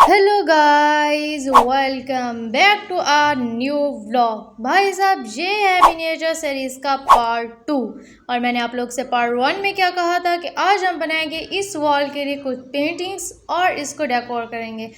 Hello guys, welcome back to our new vlog. भाई साहब, ये है मिनिएचर सीरीज का पार्ट 2। और मैंने आप लोग से पार्ट 1 में क्या कहा था कि आज हम बनाएंगे इस वॉल के लिए कुछ पेंटिंग्स और इसको डेकोर करेंगे।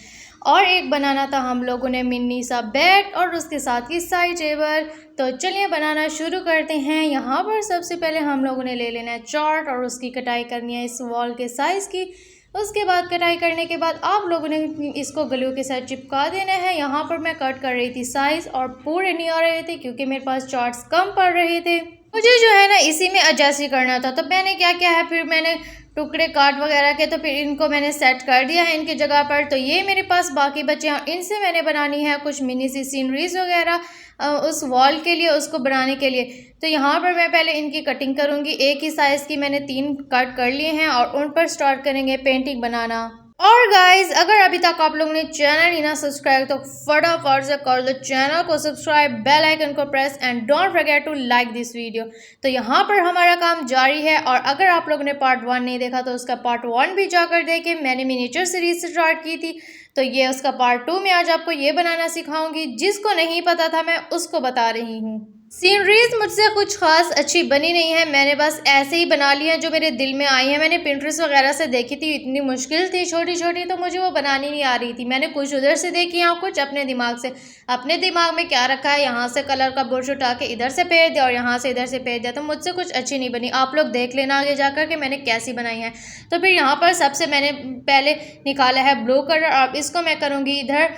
और एक बनाना था हम लोगों ने मिनी सा बेड और उसके साथ ही साइड टेबल। तो चलिए बनाना शुरू करते हैं। यहाँ पर सबसे पहले हम लोगों ने ले लेना है चार्ट और उसकी कटाई करनी है इस वॉल के साइज़ की। उसके बाद कटाई करने के बाद आप लोगों ने इसको ग्लू के साथ चिपका देना है। यहाँ पर मैं कट कर रही थी साइज़ और पूरे नहीं आ रहे थे क्योंकि मेरे पास चार्ट्स कम पड़ रहे थे। मुझे जो है ना इसी में एडजस्ट ही करना था। तो मैंने क्या किया है, फिर मैंने टुकड़े काट वगैरह के तो फिर इनको मैंने सेट कर दिया है इनकी जगह पर। तो ये मेरे पास बाकी बचे हैं, इनसे मैंने बनानी है कुछ मिनी सी सीनरीज वगैरह उस वॉल के लिए, उसको बनाने के लिए। तो यहाँ पर मैं पहले इनकी कटिंग करूँगी। एक ही साइज़ की मैंने 3 कट कर लिए हैं और उन पर स्टार्ट करेंगे पेंटिंग बनाना। और गाइज, अगर अभी तक आप लोगों ने चैनल ही ना सब्सक्राइब तो फटाफट से कर लो चैनल को सब्सक्राइब, बेल आइकन को press and don't forget to like this video. तो यहाँ पर हमारा काम जारी है। और अगर आप लोगों ने पार्ट 1 नहीं देखा तो उसका पार्ट 1 भी जाकर देखें। मैंने मिनिएचर सीरीज से स्टार्ट की थी, तो ये उसका पार्ट 2 में आज आपको ये बनाना सिखाऊंगी। जिसको नहीं पता था मैं उसको बता रही हूँ। सीनरीज मुझसे कुछ खास अच्छी बनी नहीं है, मैंने बस ऐसे ही बना ली है जो मेरे दिल में आई है। मैंने पिंटरेस्ट वगैरह से देखी थी, इतनी मुश्किल थी छोटी छोटी, तो मुझे वो बनानी नहीं आ रही थी। मैंने कुछ उधर से देखी और कुछ अपने दिमाग से। अपने दिमाग में क्या रखा है, यहाँ से कलर का ब्रश उठा के इधर से फेर दिया और यहाँ से इधर से फेर दिया, तो मुझसे कुछ अच्छी नहीं बनी। आप लोग देख लेना आगे जाकर के मैंने कैसी बनाई है। तो फिर यहाँ पर सबसे मैंने पहले निकाला है ब्लू कलर। अब इसको मैं करूँगी इधर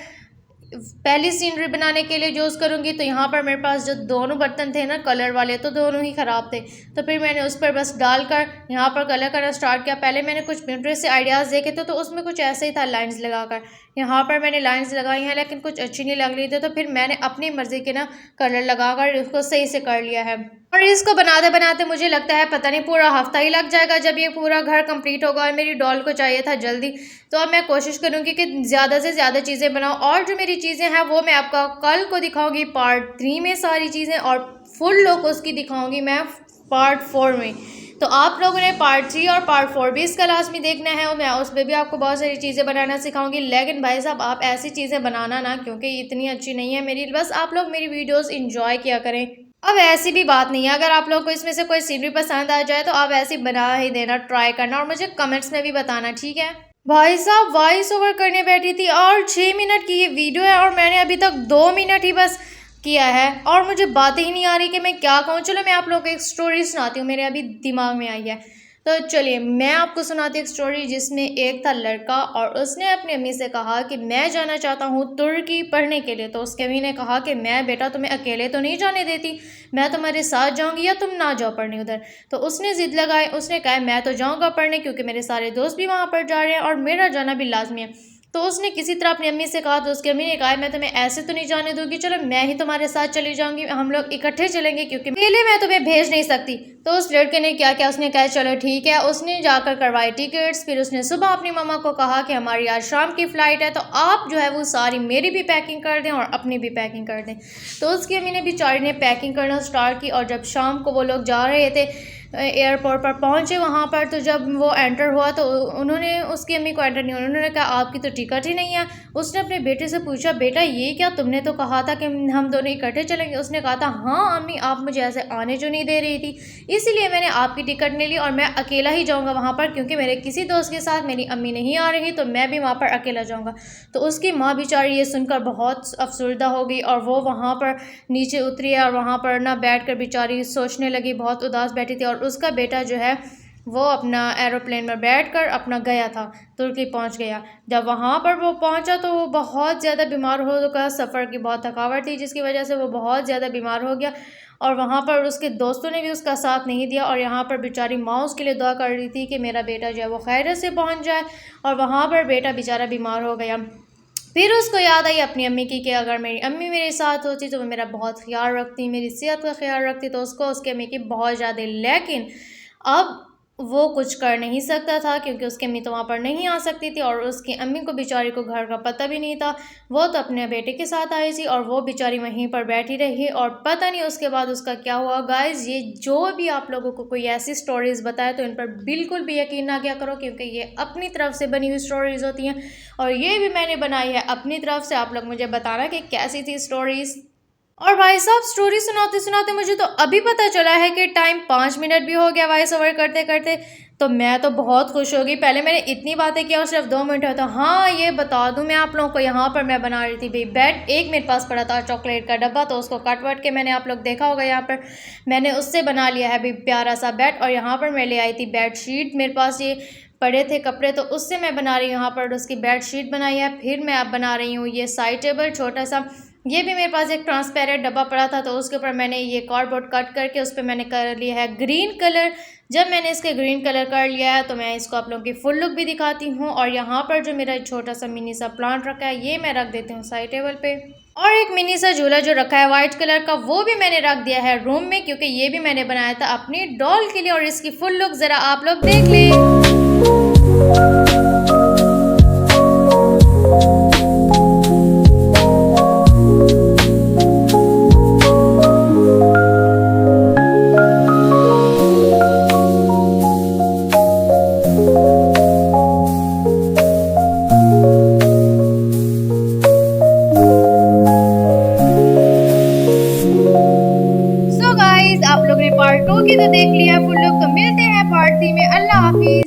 पहली सीनरी बनाने के लिए यूज़ करूँगी। तो यहाँ पर मेरे पास जो दोनों बर्तन थे ना कलर वाले, तो दोनों ही ख़राब थे। तो फिर मैंने उस पर बस डालकर यहाँ पर कलर करना स्टार्ट किया। पहले मैंने कुछ पिंटरेस्ट से आइडियाज़ देखे थे, तो उसमें कुछ ऐसे ही था लाइंस लगाकर। यहाँ पर मैंने लाइंस लगाई हैं लेकिन कुछ अच्छी नहीं लग रही थी, तो फिर मैंने अपनी मर्ज़ी के ना कलर लगाकर उसको सही से कर लिया है। और इसको बनाते बनाते मुझे लगता है पता नहीं पूरा हफ्ता ही लग जाएगा जब ये पूरा घर कंप्लीट होगा। और मेरी डॉल को चाहिए था जल्दी, तो अब मैं कोशिश करूँगी कि ज़्यादा से ज़्यादा चीज़ें बनाऊँ। और जो मेरी चीज़ें हैं वो मैं आपका कल को दिखाऊँगी पार्ट 3 में सारी चीज़ें, और फुल लुक उसकी दिखाऊँगी मैं पार्ट 4 में। तो आप लोगों ने पार्ट 3 और पार्ट 4 भी इसका लाजमी देखना है, और मैं उसमें भी आपको बहुत सारी चीज़ें बनाना सिखाऊंगी। लेकिन भाई साहब, आप ऐसी चीज़ें बनाना ना, क्योंकि इतनी अच्छी नहीं है मेरी। बस आप लोग मेरी वीडियोस इंजॉय किया करें। अब ऐसी भी बात नहीं है, अगर आप लोग को इसमें से कोई सीनरी पसंद आ जाए तो आप ऐसी बना ही देना, ट्राई करना और मुझे कमेंट्स में भी बताना, ठीक है। भाई साहब, वॉइस ओवर करने बैठी थी और 6 मिनट की ये वीडियो है और मैंने अभी तक 2 मिनट ही बस किया है और मुझे बातें ही नहीं आ रही कि मैं क्या कहूँ। चलो मैं आप लोगों को एक स्टोरी सुनाती हूँ, मेरे अभी दिमाग में आई है। तो चलिए मैं आपको सुनाती हूँ एक स्टोरी, जिसमें एक था लड़का और उसने अपनी अम्मी से कहा कि मैं जाना चाहता हूँ तुर्की पढ़ने के लिए। तो उसके अम्मी ने कहा कि मैं बेटा तुम्हें अकेले तो नहीं जाने देती, मैं तुम्हारे साथ जाऊँगी या तुम ना जाओ पढ़ने उधर। तो उसने ज़िद लगाई, उसने कहा मैं तो जाऊँगा पढ़ने क्योंकि मेरे सारे दोस्त भी वहाँ पर जा रहे हैं और मेरा जाना भी लाजमी है। तो उसने किसी तरह अपनी अम्मी से कहा, तो उसकी अम्मी ने कहा मैं तुम्हें ऐसे तो नहीं जाने दूंगी, चलो मैं ही तुम्हारे साथ चली जाऊंगी, हम लोग इकट्ठे चलेंगे क्योंकि अकेले मैं तुम्हें भेज नहीं सकती। तो उस लड़के ने क्या किया, उसने कहा चलो ठीक है। उसने जाकर करवाई टिकट्स। फिर उसने सुबह अपनी मम्मा को कहा कि हमारी आज शाम की फ़्लाइट है, तो आप जो है वो सारी मेरी भी पैकिंग कर दें और अपनी भी पैकिंग कर दें। तो उसकी अम्मी ने बेचारी ने पैकिंग करना स्टार्ट की। और जब शाम को वो लोग जा रहे थे एयरपोर्ट पर पहुंचे वहां पर, तो जब वो एंटर हुआ तो उन्होंने उसकी अम्मी को एंटर नहीं हुआ, उन्होंने कहा आपकी तो टिकट ही नहीं है। उसने अपने बेटे से पूछा बेटा ये क्या, तुमने तो कहा था कि हम दोनों इकट्ठे चलेंगे। उसने कहा था हाँ अम्मी, आप मुझे ऐसे आने जो नहीं दे रही थी, इसीलिए मैंने आपकी टिकट नहीं ली और मैं अकेला ही जाऊँगा वहाँ पर, क्योंकि मेरे किसी दोस्त के साथ मेरी अम्मी नहीं आ रही, तो मैं भी वहाँ पर अकेला जाऊँगा। तो उसकी माँ बेचारी ये सुनकर बहुत अफसरदा हो गई और वो वहाँ पर नीचे उतरी है और वहाँ पर ना बैठ कर बेचारी सोचने लगी, बहुत उदास बैठी थी। और उसका बेटा जो है वो अपना एरोप्लेन में बैठकर अपना गया था, तुर्की पहुंच गया। जब वहाँ पर वो पहुंचा तो वो बहुत ज़्यादा बीमार हो गया, सफ़र की बहुत थकावट थी जिसकी वजह से वो बहुत ज़्यादा बीमार हो गया। और वहाँ पर उसके दोस्तों ने भी उसका साथ नहीं दिया और यहाँ पर बेचारी माँ उसके लिए दुआ कर रही थी कि मेरा बेटा जो है वो खैरियत से पहुँच जाए। और वहाँ पर बेटा बेचारा बीमार हो गया। फिर उसको याद आई अपनी अम्मी की कि अगर मेरी अम्मी मेरे साथ होती तो वो मेरा बहुत ख्याल रखती, मेरी सेहत का ख्याल रखती, तो उसको उसकी अम्मी की बहुत ज़्यादा। लेकिन अब वो कुछ कर नहीं सकता था क्योंकि उसकी अम्मी तो वहाँ पर नहीं आ सकती थी और उसकी अम्मी को बेचारी को घर का पता भी नहीं था। वो तो अपने बेटे के साथ आई थी और वो बेचारी वहीं पर बैठी रही और पता नहीं उसके बाद उसका क्या हुआ। गाइस, ये जो भी आप लोगों को कोई ऐसी स्टोरीज़ बताए तो इन पर बिल्कुल भी यकीन ना किया करो क्योंकि ये अपनी तरफ से बनी हुई स्टोरीज़ होती हैं और ये भी मैंने बनाई है अपनी तरफ से। आप लोग मुझे बताना कि कैसी थी स्टोरीज़। और भाई साहब, स्टोरी सुनाते सुनाते मुझे तो अभी पता चला है कि टाइम 5 मिनट भी हो गया वॉइस ओवर करते करते। तो मैं तो बहुत खुश हो गई। पहले मैंने इतनी बातें की और सिर्फ 2 मिनट होता। हाँ, ये बता दूं मैं आप लोगों को, यहाँ पर मैं बना रही थी भाई बेड। एक मेरे पास पड़ा था चॉकलेट का डब्बा, तो उसको कट वट के मैंने, आप लोग देखा होगा यहाँ पर, मैंने उससे बना लिया है भाई प्यारा सा बेड। और यहाँ पर मैं ले आई थी बेड शीट, मेरे पास ये पड़े थे कपड़े तो उससे मैं बना रही हूँ यहाँ पर उसकी बेड शीट बनाई है। फिर मैं अब बना रही हूँ ये साइड टेबल छोटा सा। ये भी मेरे पास एक ट्रांसपेरेंट डब्बा पड़ा था तो उसके ऊपर मैंने ये कार्डबोर्ड कट करके उस पर मैंने कर लिया है ग्रीन कलर। जब मैंने इसके ग्रीन कलर कर लिया है तो मैं इसको आप लोगों की फुल लुक भी दिखाती हूँ। और यहाँ पर जो मेरा छोटा सा मिनी सा प्लांट रखा है ये मैं रख देती हूँ साइड टेबल पे। और एक मिनी सा झूला जो रखा है वाइट कलर का वो भी मैंने रख दिया है रूम में क्योंकि ये भी मैंने बनाया था अपनी डॉल के लिए। और इसकी फुल लुक ज़रा आप लोग देख लें। सो गाइस, आप लोग ने पार्ट 2 की तो देख लिया फुल लुक, तो मिलते हैं पार्ट 3 में। अल्लाह हाफिज।